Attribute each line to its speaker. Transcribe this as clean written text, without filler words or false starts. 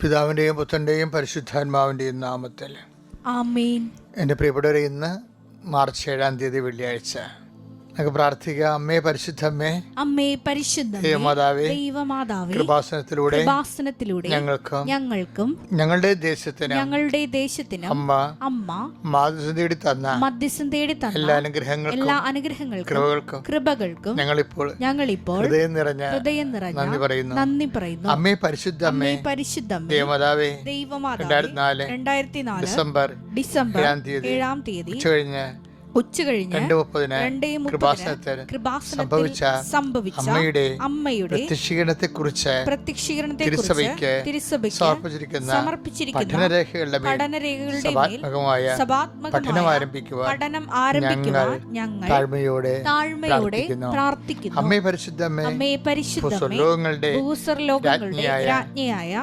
Speaker 1: പിതാവിൻ്റെയും പുത്രൻ്റെയും പരിശുദ്ധാത്മാവിൻ്റെയും നാമത്തിൽ
Speaker 2: ആമേൻ.
Speaker 1: എൻ്റെ പ്രിയപ്പെട്ടവരെ, ഇന്ന് മാർച്ച് 7-ാം തീയതി വെള്ളിയാഴ്ച. നമുക്ക് പ്രാർത്ഥിക്കാം. അമ്മേ പരിശുദ്ധമ്മേ,
Speaker 2: അമ്മേ പരിശുദ്ധമേ,
Speaker 1: ദൈവമാതാവേ,
Speaker 2: ദൈവമാതാവേ,
Speaker 1: കൃപാസനത്തിലൂടെ
Speaker 2: ഞങ്ങൾക്കും
Speaker 1: ഞങ്ങളുടെ ദേശത്തിനും
Speaker 2: അമ്മ
Speaker 1: മധ്യസ്ഥം തേടി തന്ന എല്ലാ അനുഗ്രഹങ്ങൾക്കും കൃപകൾക്കും ഞങ്ങളിപ്പോൾ ഹൃദയം നിറഞ്ഞ നന്ദി പറയുന്നു. അമ്മേ പരിശുദ്ധമ്മേ, ദൈവമാതാവേ, 2004 ഡിസംബർ 7-ാം തീയതി ഉച്ചകഴിഞ്ഞ് 2:30 സംഭവിച്ച അമ്മയുടെ പ്രത്യക്ഷീകരണത്തെക്കുറിച്ച് തിരുസഭയ്ക്ക് സമർപ്പിച്ചിരിക്കുന്ന പഠനരേഖകളുടെ പഠനം ആരംഭിക്കുവാൻ ഞങ്ങൾ താഴ്മയോടെ പ്രാർത്ഥിക്കുന്നു. അമ്മേ പരിശുദ്ധമ്മേ, ഭൂസ്വർലോകങ്ങളുടെ രാജ്ഞിയായ